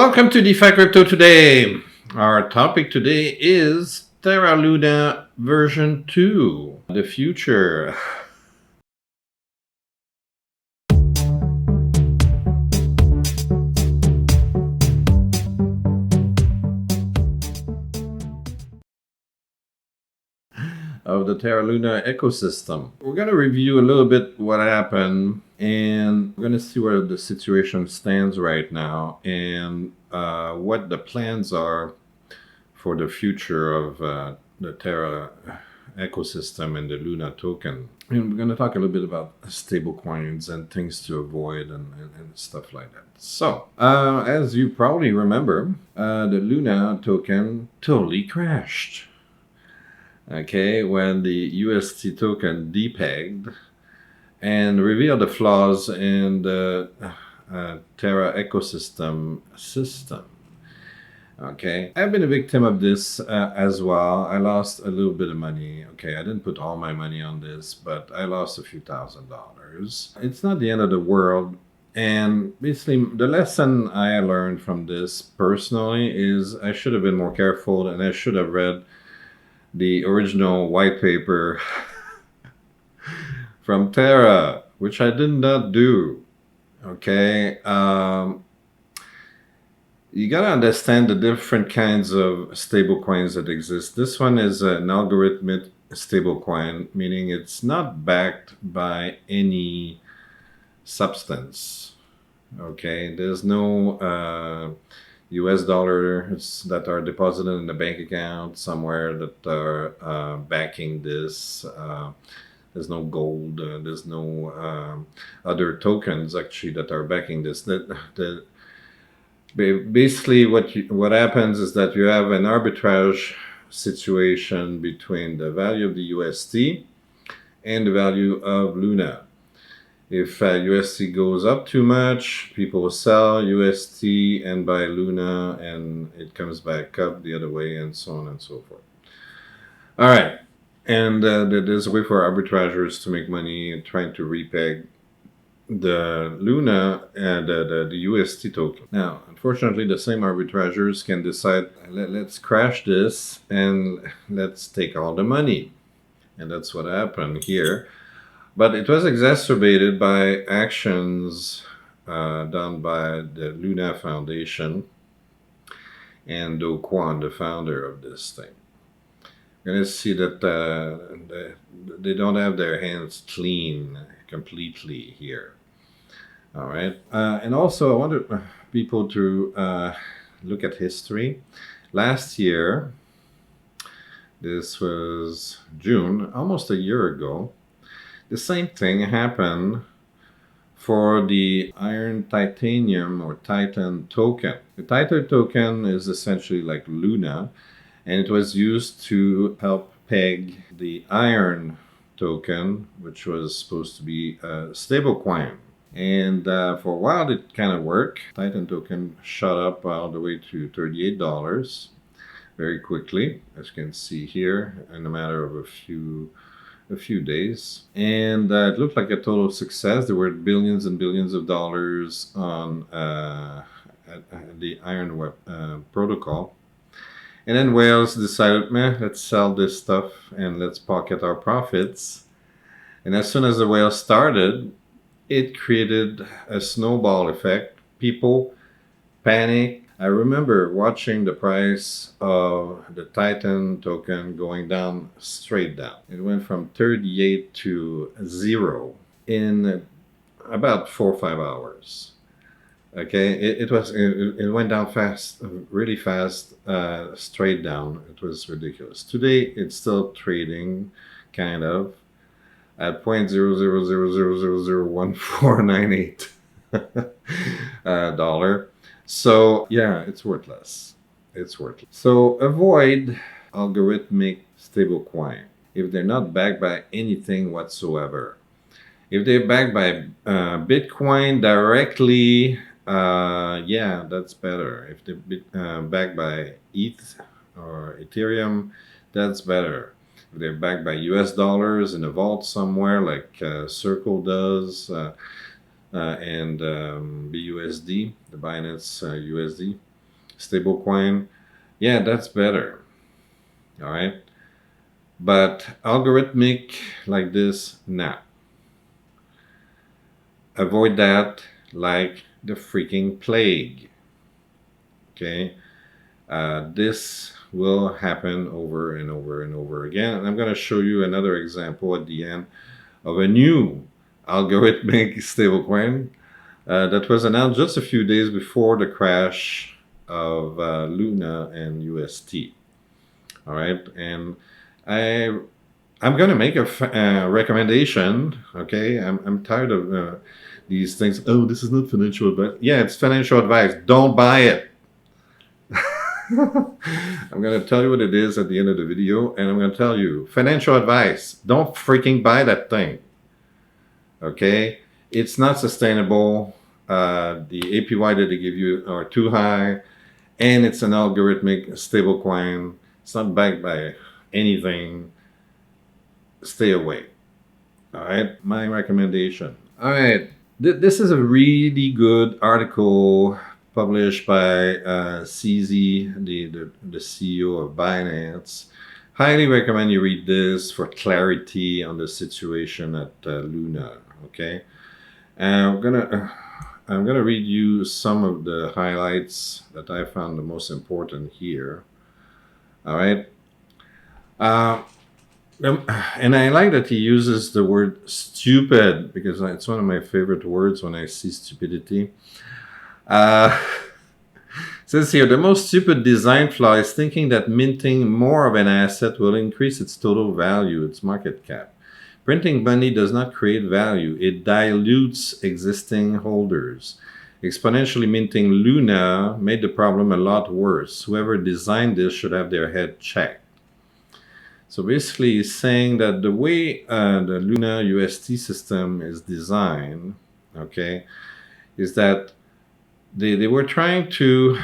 Welcome to DeFi Crypto today. Our topic today is Terra Luna version 2, the future. Of the Terra Luna ecosystem. We're going to review a little bit what happened, and we're going to see where the situation stands right now and what the plans are for the future of the Terra ecosystem and the Luna token. And we're going to talk a little bit about stable coins and things to avoid and stuff like that. So, as you probably remember, the Luna token totally crashed. Okay, when the UST token depegged and revealed the flaws in the Terra ecosystem system. Okay, I've been a victim of this as well. I lost a little bit of money. Okay, I didn't put all my money on this, but I lost a few $1,000s. It's not the end of the world. And basically, the lesson I learned from this personally is I should have been more careful and I should have read the original white paper from Terra, which I did not do. Okay, you gotta understand the different kinds of stable coins that exist. This one is an algorithmic stable coin, meaning it's not backed by any substance. Okay, there's no US dollars that are deposited in the bank account somewhere that are backing this. There's no gold. There's no other tokens actually that are backing this. Basically, what happens is that you have an arbitrage situation between the value of the UST and the value of Luna. If UST goes up too much, people will sell UST and buy Luna, and it comes back up the other way, and so on and so forth. All right. And there's a way for arbitrageurs to make money trying to repeg the Luna and the UST token. Now, unfortunately, the same arbitrageurs can decide, let's crash this and let's take all the money. And that's what happened here. But it was exacerbated by actions done by the Luna Foundation and Kwon, the founder of this thing. You're going to see that they don't have their hands clean completely here. All right. And also, I want people to look at history. Last year, this was June, almost a year ago, the same thing happened for the iron titanium or Titan token. The Titan token is essentially like Luna, and it was used to help peg the iron token, which was supposed to be a stable coin. And for a while, it kind of worked. Titan token shot up all the way to $38 very quickly, as you can see here, in a matter of a few days, and it looked like a total success. There were billions and billions of dollars on the Iron Web protocol, and then whales decided, let's sell this stuff and let's pocket our profits. And as soon as the whale started, it created a snowball effect. People panicked. I remember watching the price of the Titan token going down, straight down. It went from 38 to 0 in about 4 or 5 hours. Okay, it went down fast, really fast, straight down. It was ridiculous. Today, it's still trading, kind of, at $0.00001498 dollar. So yeah, it's worthless. It's worthless. So avoid algorithmic stablecoin if they're not backed by anything whatsoever. If they're backed by Bitcoin directly, yeah, that's better. If they're backed by ETH or ETHEREUM, that's better. If they're backed by US dollars in a vault somewhere like Circle does, and BUSD, the Binance USD, stablecoin, yeah, that's better. All right. But algorithmic like this, nah. Avoid that like the freaking plague. Okay. This will happen over and over and over again. And I'm going to show you another example at the end of a new algorithmic stablecoin that was announced just a few days before the crash of Luna and UST. All right. And I'm going to make a recommendation. Okay. I'm tired of these things. Oh, this is not financial advice. Yeah, it's financial advice. Don't buy it. I'm going to tell you what it is at the end of the video, and I'm going to tell you financial advice. Don't freaking buy that thing. Okay? It's not sustainable. The APY that they give you are too high, and it's an algorithmic stablecoin. It's not backed by anything. Stay away. All right? My recommendation. All right. This is a really good article published by CZ, the CEO of Binance. Highly recommend you read this for clarity on the situation at Luna. Okay, and I'm gonna read you some of the highlights that I found the most important here. All right. And I like that he uses the word stupid because it's one of my favorite words when I see stupidity. Says here, the most stupid design flaw is thinking that minting more of an asset will increase its total value, its market cap. Printing money does not create value. It dilutes existing holders. Exponentially minting Luna made the problem a lot worse. Whoever designed this should have their head checked. So basically, he's saying that the way the Luna UST system is designed, okay, is that they were trying to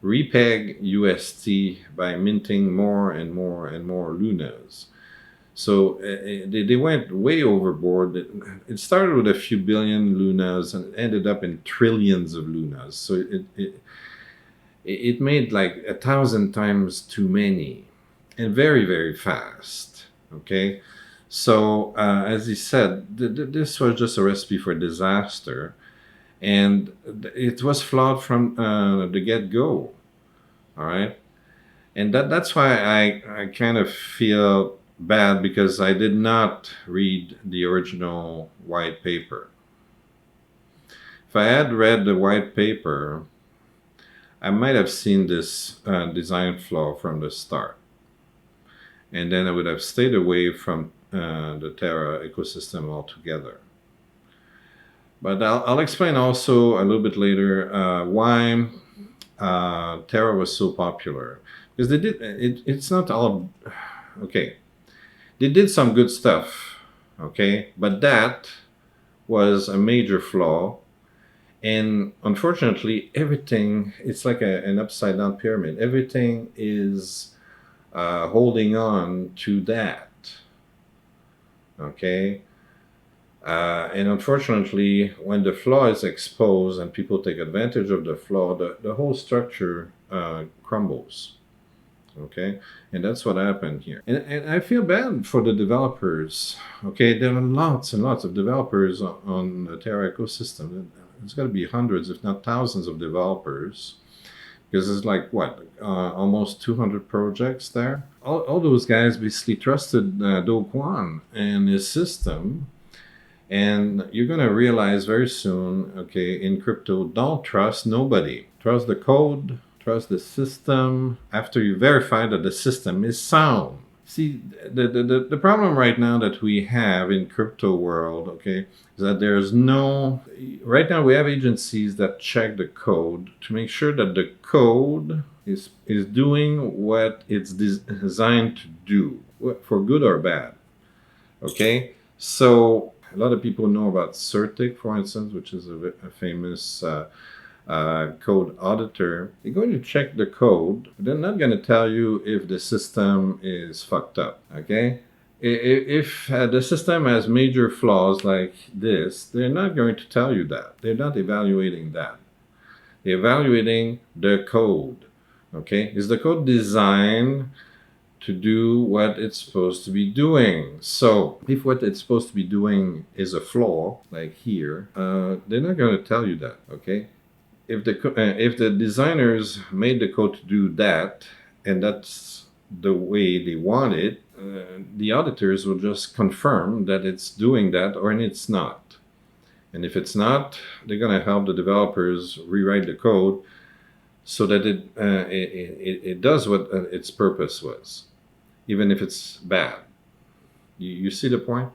repeg UST by minting more and more and more Lunas. So they went way overboard. It started with a few billion Lunas and ended up in trillions of Lunas. So it made like 1,000 times too many. And very, very fast, okay? So, as he said, this was just a recipe for disaster. And it was flawed from the get-go, all right? And that's why I kind of feel bad because I did not read the original white paper. If I had read the white paper, I might have seen this design flaw from the start. And then I would have stayed away from the Terra ecosystem altogether. But I'll explain also a little bit later why Terra was so popular. Because they did, it's not all, okay. They did some good stuff, okay? But that was a major flaw. And unfortunately, everything, it's like an upside down pyramid. Everything is holding on to that, okay? And unfortunately, when the flaw is exposed and people take advantage of the flaw, the whole structure crumbles, okay? And that's what happened here. And I feel bad for the developers, okay? There are lots and lots of developers on the Terra ecosystem. There's got to be hundreds, if not thousands of developers. Because it's like, what, almost 200 projects there? All those guys basically trusted Kwon and his system. And you're going to realize very soon, okay, in crypto, don't trust nobody. Trust the code, trust the system, after you verify that the system is sound. See, the problem right now that we have in crypto world, okay, is that there's no, right now we have agencies that check the code to make sure that the code is doing what it's designed to do, for good or bad, okay? So a lot of people know about Certic, for instance, which is a famous code auditor. They're going to check the code, but they're not going to tell you if the system is fucked up, okay? If the system has major flaws like this, they're not going to tell you that. They're not evaluating that. evaluating the code. Okay, is the code designed to do what it's supposed to be doing? So if what it's supposed to be doing is a flaw, like here, they're not going to tell you that. Okay, if the designers made the code to do that, and that's the way they want it, the auditors will just confirm that it's doing that or it's not. And if it's not, they're going to help the developers rewrite the code so that it does what its purpose was, even if it's bad. You see the point?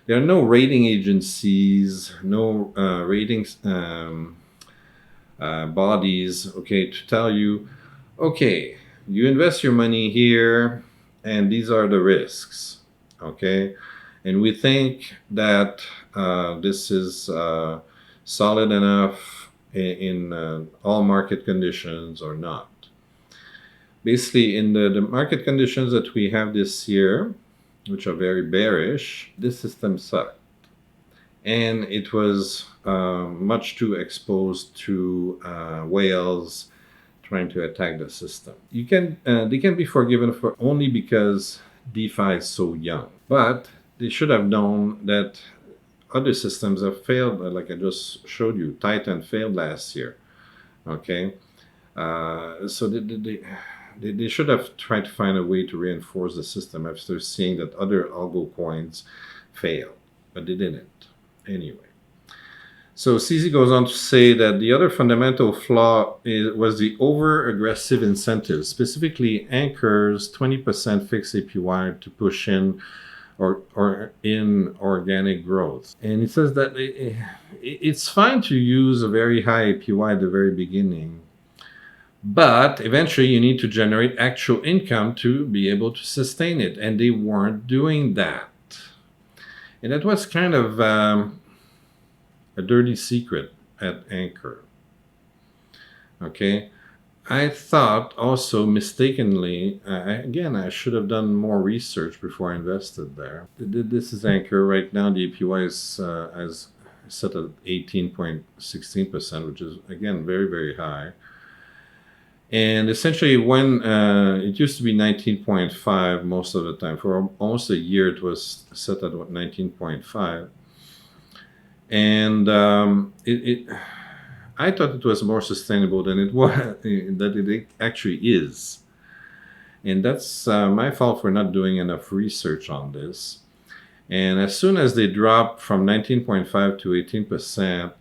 There are no rating agencies, no ratings bodies, okay, to tell you, okay, you invest your money here, and these are the risks, okay? And we think that this is solid enough in all market conditions or not. Basically, in the market conditions that we have this year, which are very bearish, this system sucked. And it was much too exposed to whales trying to attack the system. They can be forgiven for only because DeFi is so young. But they should have known that other systems have failed, like I just showed you. Titan failed last year. Okay, so they should have tried to find a way to reinforce the system after seeing that other algo coins failed, but they didn't. Anyway, so CZ goes on to say that the other fundamental flaw was the over-aggressive incentives, specifically Anchor's 20% fixed APY to push in or in organic growth. And he says that it's fine to use a very high APY at the very beginning, but eventually you need to generate actual income to be able to sustain it. And they weren't doing that. And that was kind of a dirty secret at Anchor. Okay. I thought also mistakenly, again, I should have done more research before I invested there. This is Anchor right now. The APY is as set at 18.16%, which is, again, very, very high. And essentially, when it used to be 19.5 most of the time, for almost a year, it was set at 19.5. And I thought it was more sustainable than it was, that it actually is. And that's my fault for not doing enough research on this. And as soon as they dropped from 19.5 to 18%,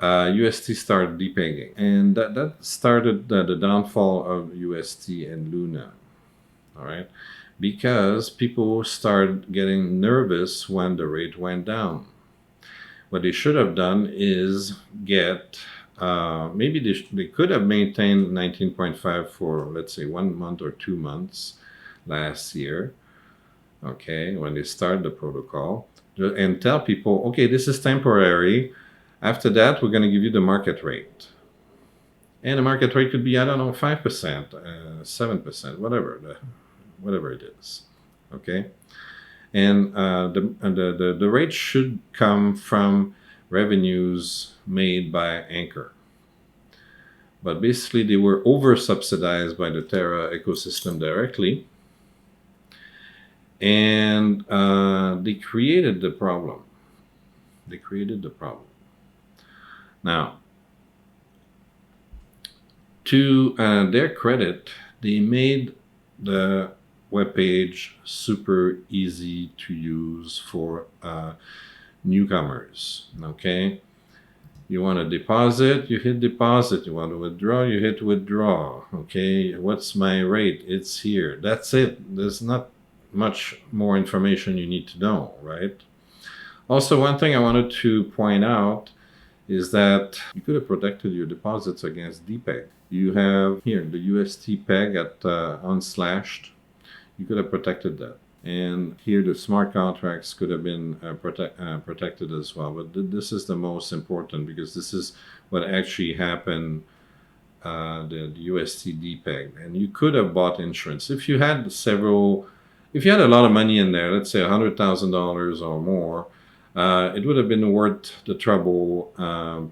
UST started depegging. And that started the downfall of UST and Luna. All right? Because people started getting nervous when the rate went down. What they should have done is get, maybe they could have maintained 19.5 for, let's say, 1 month or 2 months last year, okay, when they started the protocol, and tell people, okay, this is temporary. After that, we're going to give you the market rate. And the market rate could be, I don't know, 5%, 7%, whatever it is, okay? And the rate should come from revenues made by Anchor. But basically, they were over-subsidized by the Terra ecosystem directly. And they created the problem. Now, to their credit, they made the webpage super easy to use for newcomers. Okay, you want to deposit, you hit deposit. You want to withdraw, you hit withdraw. Okay, what's my rate? It's here. That's it. There's not much more information you need to know, right? Also, one thing I wanted to point out is that you could have protected your deposits against depeg. You have here the UST peg at unslashed. You could have protected that. And here the smart contracts could have been protected as well. But this is the most important, because this is what actually happened, the UST depeg. And you could have bought insurance. If you had if you had a lot of money in there, let's say $100,000 or more, it would have been worth the trouble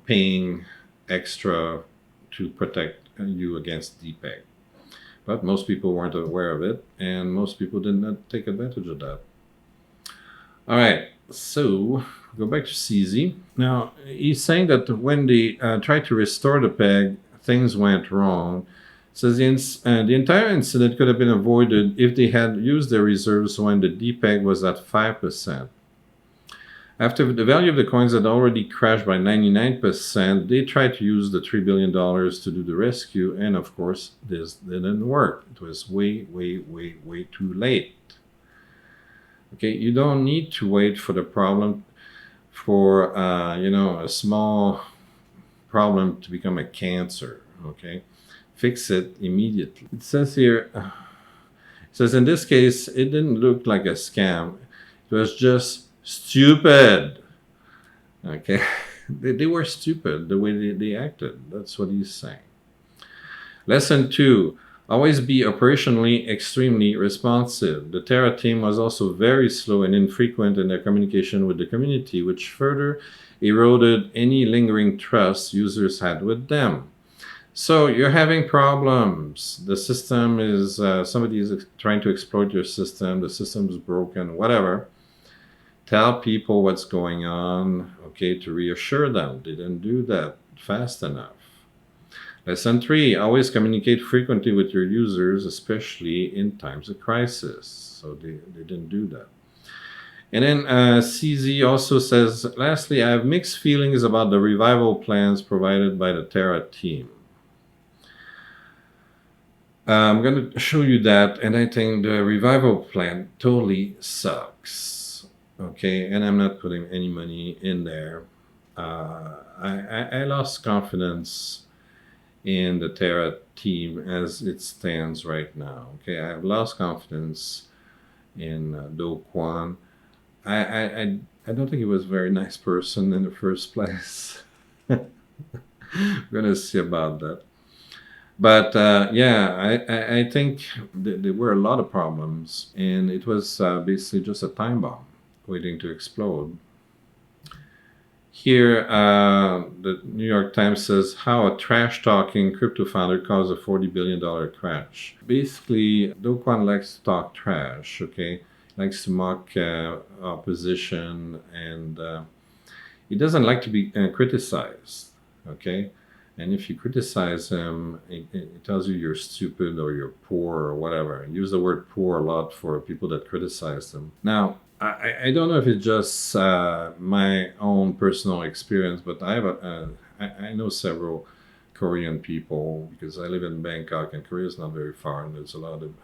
paying extra to protect you against depeg. But most people weren't aware of it, and most people did not take advantage of that. All right, so go back to CZ. Now, he's saying that when they tried to restore the peg, things went wrong. It says the entire incident could have been avoided if they had used their reserves when the depeg was at 5%. After the value of the coins had already crashed by 99%, they tried to use the $3 billion to do the rescue, and of course, this didn't work. It was way, way, way, way too late. Okay, you don't need to wait for the problem, for a small problem to become a cancer. Okay, fix it immediately. It says here, in this case, it didn't look like a scam. It was just stupid. Okay, they were stupid the way they acted. That's what he's saying. Lesson 2. Always be operationally extremely responsive. The Terra team was also very slow and infrequent in their communication with the community, which further eroded any lingering trust users had with them. So you're having problems. The system is, somebody is trying to exploit your system. The system is broken, whatever. Tell people what's going on, okay, to reassure them. They didn't do that fast enough. Lesson 3, always communicate frequently with your users, especially in times of crisis. So they didn't do that. And then CZ also says, lastly, I have mixed feelings about the revival plans provided by the Terra team. I'm going to show you that, and I think the revival plan totally sucks. Okay, and I'm not putting any money in there. I lost confidence in the Terra team as it stands right now. Okay, I've lost confidence in Kwon. I don't think he was a very nice person in the first place. We're gonna see about that. But I think there were a lot of problems, and it was basically just a time bomb waiting to explode. Here, the New York Times says how a trash-talking crypto founder caused a $40 billion crash. Basically, Do Kwon likes to talk trash, okay? Likes to mock opposition, and he doesn't like to be criticized, okay? And if you criticize him, it tells you you're stupid or you're poor or whatever. I use the word poor a lot for people that criticize him. Now, I don't know if it's just my own personal experience, but I know several Korean people because I live in Bangkok, and Korea is not very far, and there's a lot of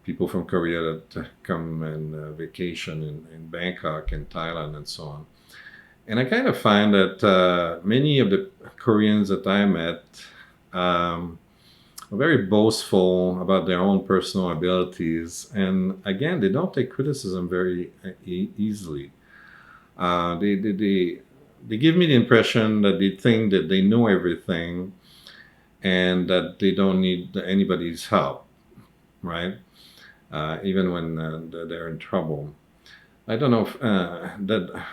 people from Korea that come and vacation in Bangkok and Thailand and so on. And I kind of find that many of the Koreans that I met are very boastful about their own personal abilities. And again, they don't take criticism very easily. They give me the impression that they think that they know everything and that they don't need anybody's help, right? Even when they're in trouble. I don't know if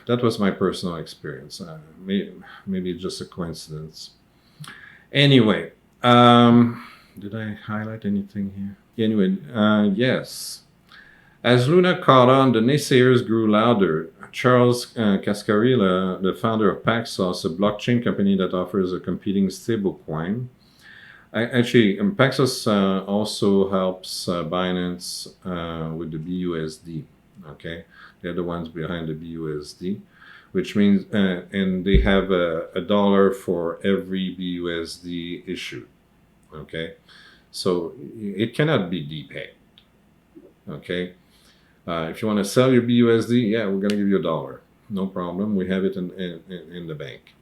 that was my personal experience. Maybe it's just a coincidence. Anyway, did I highlight anything here? Anyway, yes. As Luna caught on, the naysayers grew louder. Charles Cascarilla, the founder of Paxos, a blockchain company that offers a competing stablecoin. Actually, Paxos also helps Binance with the BUSD. Okay, they're the ones behind the BUSD, which means, and they have a dollar for every BUSD issued. Okay, so it cannot be depaid. Okay, if you want to sell your BUSD, yeah, we're gonna give you $1, no problem. We have it in the bank.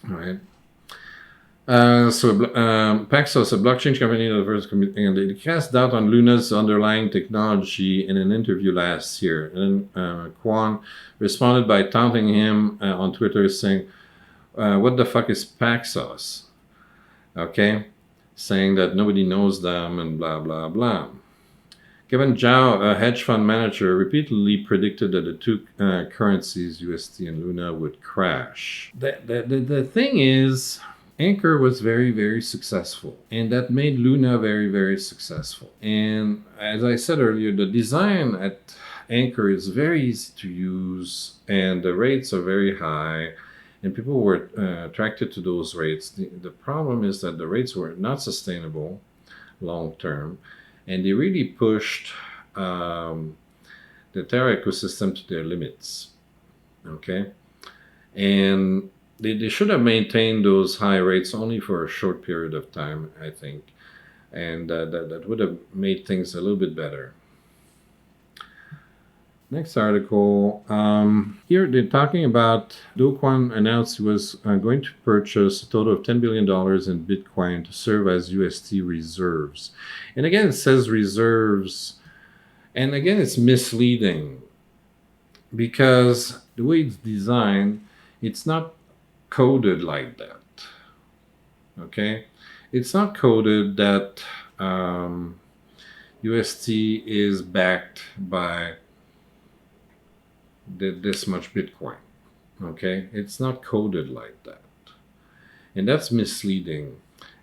All right. Paxos, a blockchain company and they cast doubt on Luna's underlying technology in an interview last year. And Kwon responded by taunting him on Twitter, saying, "What the fuck is Paxos?" Okay, saying that nobody knows them and blah blah blah. Kevin Zhao, a hedge fund manager, repeatedly predicted that the two currencies, UST and Luna, would crash. The thing is, Anchor was very, very successful, and that made Luna very, very successful. And as I said earlier, the design at Anchor is very easy to use, and the rates are very high, and people were attracted to those rates. The problem is that the rates were not sustainable long term, and they really pushed the Terra ecosystem to their limits. Okay, and they should have maintained those high rates only for a short period of time, I think, and that would have made things a little bit better. Next article. Here they're talking about Kwon announced he was going to purchase a total of $10 billion in Bitcoin to serve as UST reserves. And again, it says reserves, and again, it's misleading because the way it's designed, it's not coded like that. Okay? It's not coded that UST is backed by this much Bitcoin. Okay? It's not coded like that. And that's misleading.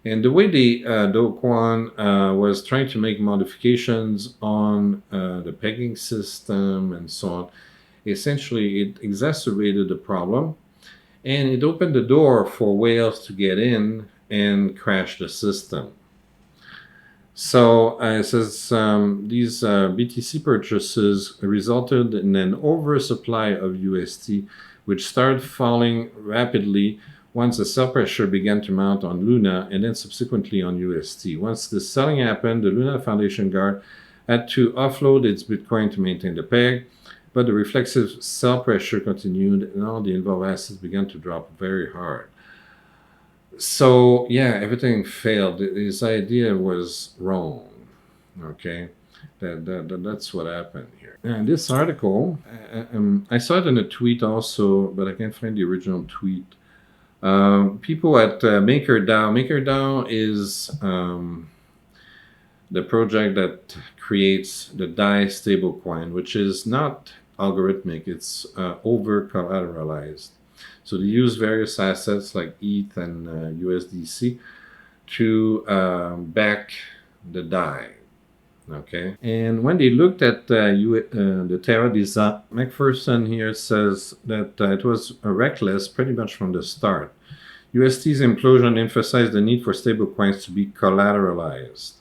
And the way the Kwon was trying to make modifications on the pegging system and so on, essentially it exacerbated the problem, and it opened the door for whales to get in and crash the system. So it says these BTC purchases resulted in an oversupply of UST, which started falling rapidly once the sell pressure began to mount on Luna and then subsequently on UST. Once the selling happened, the Luna Foundation Guard had to offload its Bitcoin to maintain the peg, but the reflexive sell pressure continued and all the involved assets began to drop very hard. So yeah, everything failed. His idea was wrong. Okay, that's what happened here. And this article, I saw it in a tweet also, but I can't find the original tweet. People at MakerDAO. MakerDAO is the project that creates the DAI stablecoin, which is not algorithmic. It's over collateralized. So they use various assets like ETH and USDC to back the DAI. Okay, and when they looked at the Terra design, McPherson here says that it was reckless pretty much from the start. UST's implosion emphasized the need for stablecoins to be collateralized.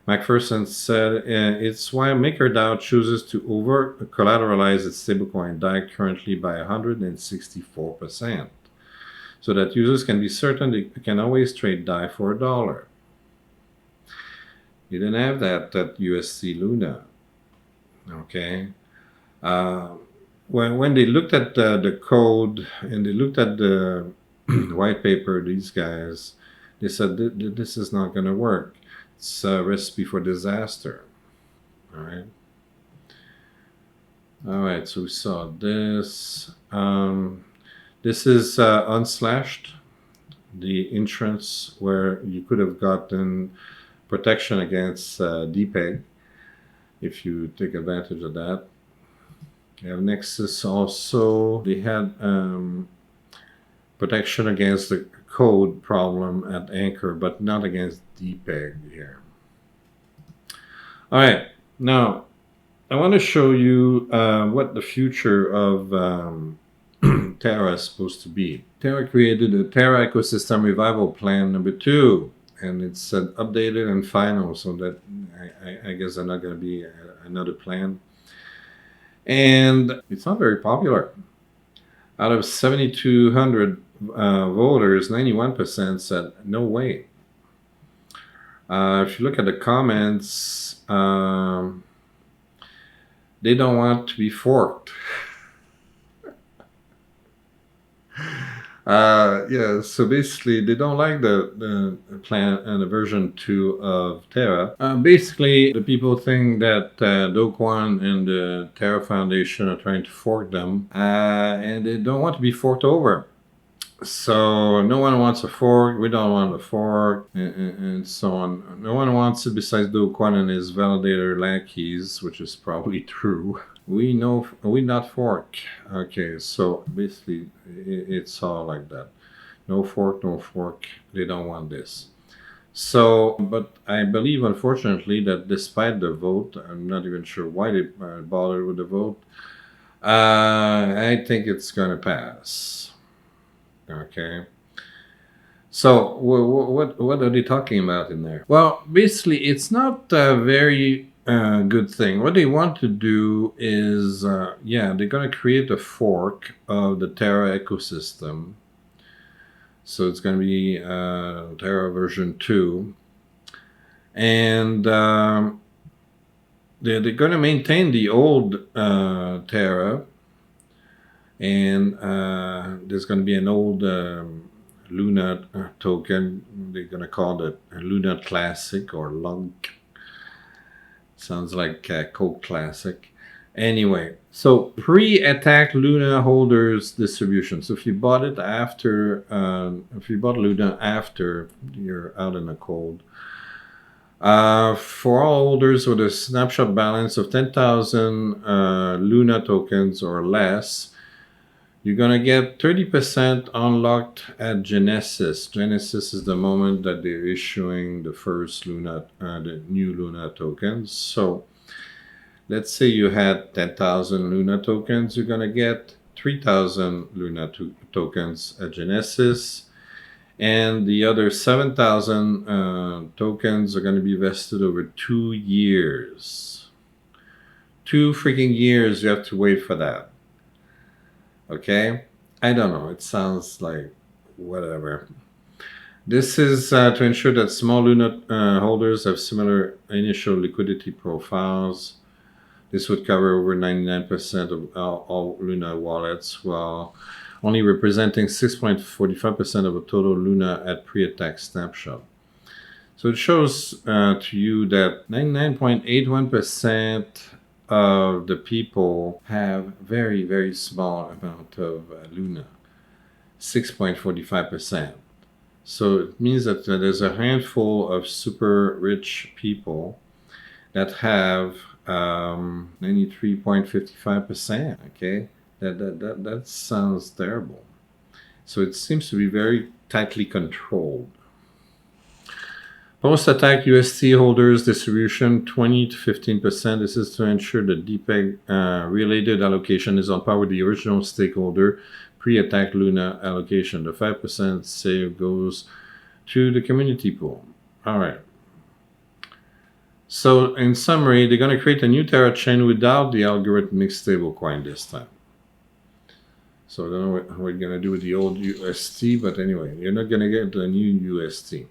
McPherson said it's why MakerDAO chooses to over-collateralize its stablecoin DAI currently by 164%, so that users can be certain they can always trade DAI for $1. You didn't have that at UST Luna. Okay. When they looked at the code and they looked at the white paper, these guys, they said this is not going to work. It's a recipe for disaster. All right. All right. So we saw this. This is unslashed, the insurance where you could have gotten protection against DPEG if you take advantage of that. You have Nexus also. They had protection against the code problem at Anchor, but not against DPEG here. All right, now I want to show you what the future of Terra is supposed to be. Terra created a Terra Ecosystem Revival Plan number 2, and it's updated and final, so that I guess there's not going to be another plan. And it's not very popular. Out of 7,200 voters, 91% said no way. If you look at the comments, they don't want to be forked. Yeah, so basically they don't like the plan and the version 2 of Terra. Basically, the people think that Kwon and the Terra Foundation are trying to fork them, and they don't want to be forked over. So no one wants a fork, we don't want a fork, and so on. No one wants it besides Kwon and his validator lackeys, which is probably true. We not fork. Okay, so basically it's all like that. No fork, no fork. They don't want this. So, but I believe, unfortunately, that despite the vote, I'm not even sure why they bothered with the vote. I think it's going to pass. Okay. So, what are they talking about in there? Well, basically, it's not a very good thing. What they want to do is, they're going to create a fork of the Terra ecosystem. So it's going to be Terra version 2. And they're going to maintain the old Terra. And there's going to be an old Luna token. They're going to call it Luna Classic or Lunk. Sounds like Coke Classic. Anyway, so pre-attack Luna holders distribution. So if you bought it after, if you bought Luna after you're out in the cold, for all holders with a snapshot balance of 10,000 Luna tokens or less, you're going to get 30% unlocked at Genesis. Genesis is the moment that they're issuing the first Luna, the new Luna tokens. So let's say you had 10,000 Luna tokens, you're going to get 3,000 Luna tokens at Genesis. And the other 7,000 tokens are going to be vested over 2 years. 2 freaking years you have to wait for that. Okay? I don't know. It sounds like whatever. This is to ensure that small Luna holders have similar initial liquidity profiles. This would cover over 99% of all Luna wallets, while only representing 6.45% of the total Luna at pre-attack snapshot. So it shows to you that 99.81% of the people have very, very small amount of Luna, 6.45%. So it means that there's a handful of super rich people that have 93.55%. Okay, that sounds terrible. So it seems to be very tightly controlled. Post-attack UST holders distribution 20 to 15%. This is to ensure that DPEG related allocation is on par with the original stakeholder pre-attack Luna allocation. The 5% save goes to the community pool. All right. So in summary, they're going to create a new Terra chain without the algorithmic stablecoin this time. So I don't know what we're going to do with the old UST, but anyway, you're not going to get the new UST.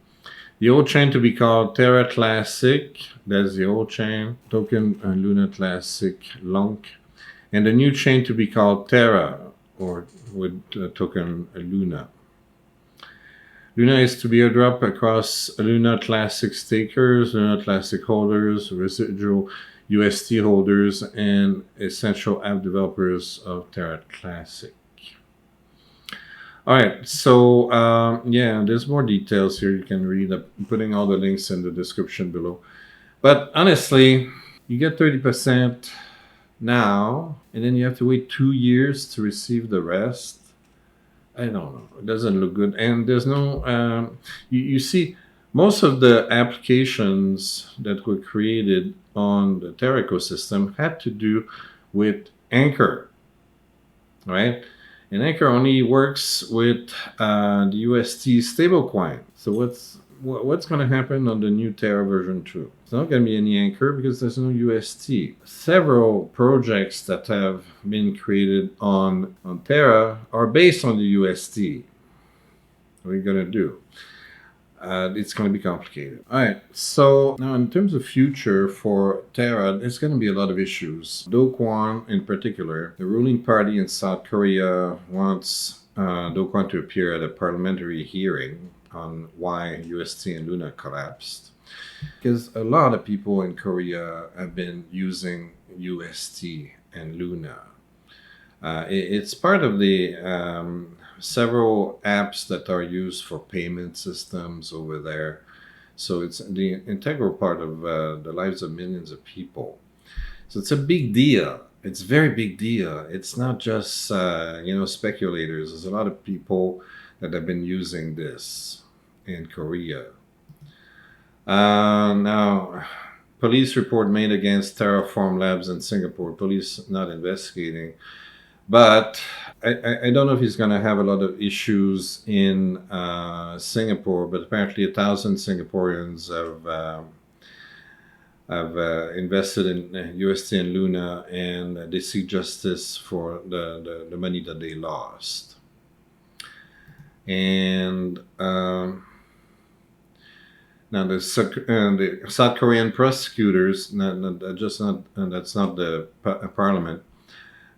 The old chain to be called Terra Classic, that's the old chain, token Luna Classic Lunk. And the new chain to be called Terra, or with token Luna. Luna is to be airdropped across Luna Classic stakers, Luna Classic holders, residual UST holders, and essential app developers of Terra Classic. All right, so there's more details here. You can read. I'm putting all the links in the description below. But honestly, you get 30% now, and then you have to wait 2 years to receive the rest. I don't know. It doesn't look good. And there's no, you see, most of the applications that were created on the Terra ecosystem had to do with Anchor, right? And Anchor only works with the UST stablecoin. So what's going to happen on the new Terra version 2? It's not going to be any Anchor because there's no UST. Several projects that have been created on Terra are based on the UST. What are you going to do? It's going to be complicated. All right, so now in terms of future for Terra, there's going to be a lot of issues. Do Kwon in particular, the ruling party in South Korea wants Do Kwon to appear at a parliamentary hearing on why UST and Luna collapsed. Because a lot of people in Korea have been using UST and Luna. It's part of the several apps that are used for payment systems over there. So it's the integral part of the lives of millions of people. So it's a big deal. It's a very big deal. It's not just speculators. There's a lot of people that have been using this in Korea. Now, police report made against Terraform Labs in Singapore. Police not investigating. But I don't know if he's going to have a lot of issues in Singapore, but apparently 1,000 Singaporeans have invested in UST and Luna, and they seek justice for the money that they lost. And now the South Korean prosecutors, that's not the parliament,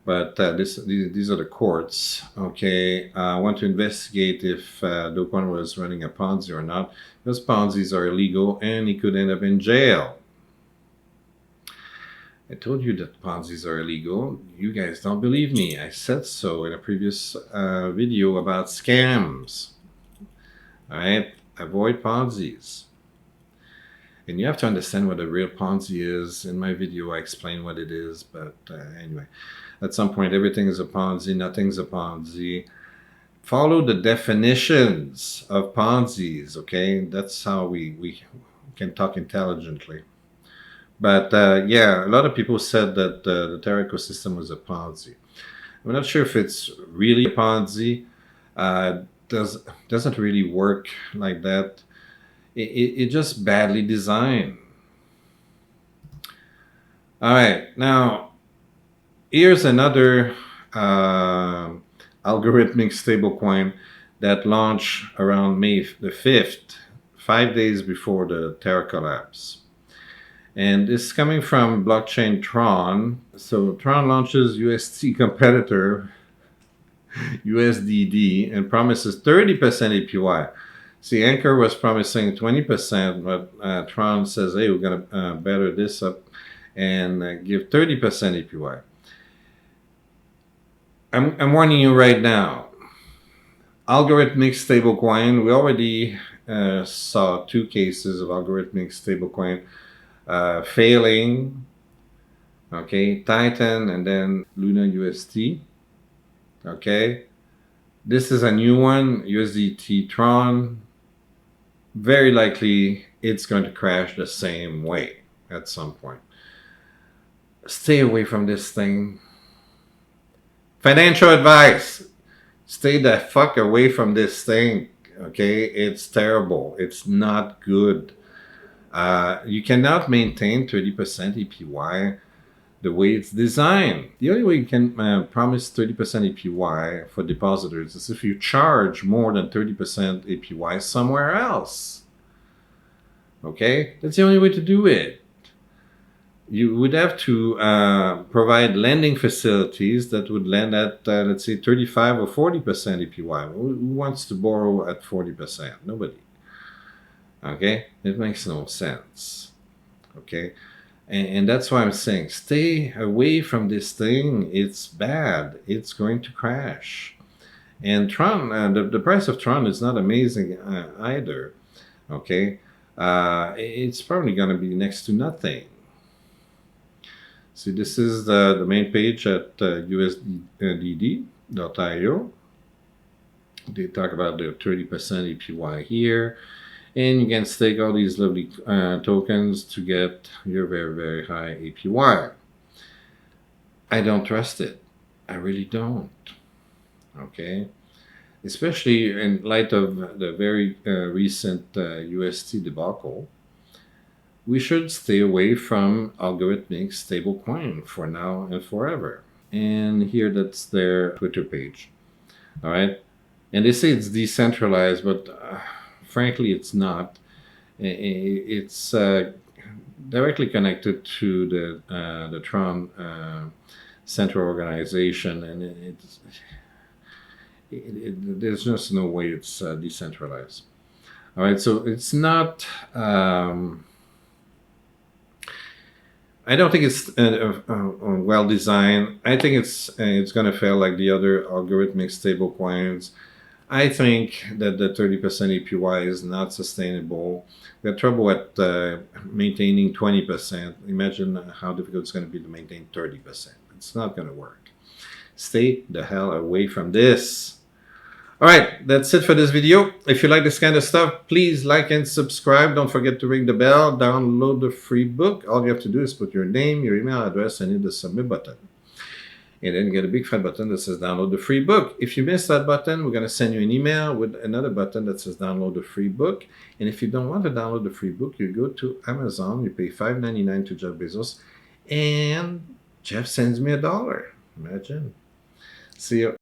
but these are the courts. Okay, want to investigate if Do Kwon was running a Ponzi or not, because Ponzi's are illegal and he could end up in jail. I told you that Ponzi's are illegal. You guys don't believe me. I said so in a previous video about scams. All right, avoid Ponzi's. And you have to understand what a real Ponzi is. In my video, I explain what it is. But anyway, at some point, everything is a Ponzi. Nothing's a Ponzi. Follow the definitions of Ponzi's, okay? That's how we can talk intelligently. But yeah, a lot of people said that the Terra ecosystem was a Ponzi. I'm not sure if it's really a Ponzi. Doesn't really work like that. It just badly designed. All right, now here's another algorithmic stablecoin that launched around May the 5th, 5 days before the Terra collapse. And this is coming from blockchain Tron. So Tron launches UST Competitor, USDD, and promises 30% APY. See, Anchor was promising 20%, but Tron says, hey, we're going to better this up and give 30% APY. I'm warning you right now. Algorithmic stablecoin, we already saw 2 cases of algorithmic stablecoin failing. Okay, Titan and then Luna UST. Okay, this is a new one, USDT Tron. Very likely it's going to crash the same way at some point. Stay away from this thing. Financial advice. Stay the fuck away from this thing. Okay, it's terrible. It's not good. You cannot maintain 30% APY the way it's designed. The only way you can promise 30% APY for depositors is if you charge more than 30% APY somewhere else. Okay? That's the only way to do it. You would have to provide lending facilities that would lend at, let's say, 35 or 40% APY. Who wants to borrow at 40%? Nobody. Okay? It makes no sense. Okay? And that's why I'm saying, stay away from this thing. It's bad. It's going to crash. And Tron, the price of Tron is not amazing either. Okay? It's probably going to be next to nothing. See, this is the main page at usdd.io. They talk about the 30% APY here. And you can stake all these lovely tokens to get your very, very high APY. I don't trust it. I really don't. Okay? Especially in light of the very recent UST debacle. We should stay away from algorithmic stablecoin for now and forever. And here, that's their Twitter page. All right? And they say it's decentralized, but frankly, it's not. It's directly connected to the Tron Central Organization, and there's just no way it's decentralized. All right, so it's not. I don't think it's well designed. I think it's going to fail like the other algorithmic stablecoins. I think that the 30% APY is not sustainable. We have trouble at maintaining 20%. Imagine how difficult it's going to be to maintain 30%. It's not going to work. Stay the hell away from this. All right, that's it for this video. If you like this kind of stuff, please like and subscribe. Don't forget to ring the bell. Download the free book. All you have to do is put your name, your email address, and hit the submit button. And then you get a big fat button that says download the free book. If you miss that button, we're going to send you an email with another button that says download the free book. And if you don't want to download the free book, you go to Amazon, you pay $5.99 to Jeff Bezos, and Jeff sends me $1. Imagine. See you.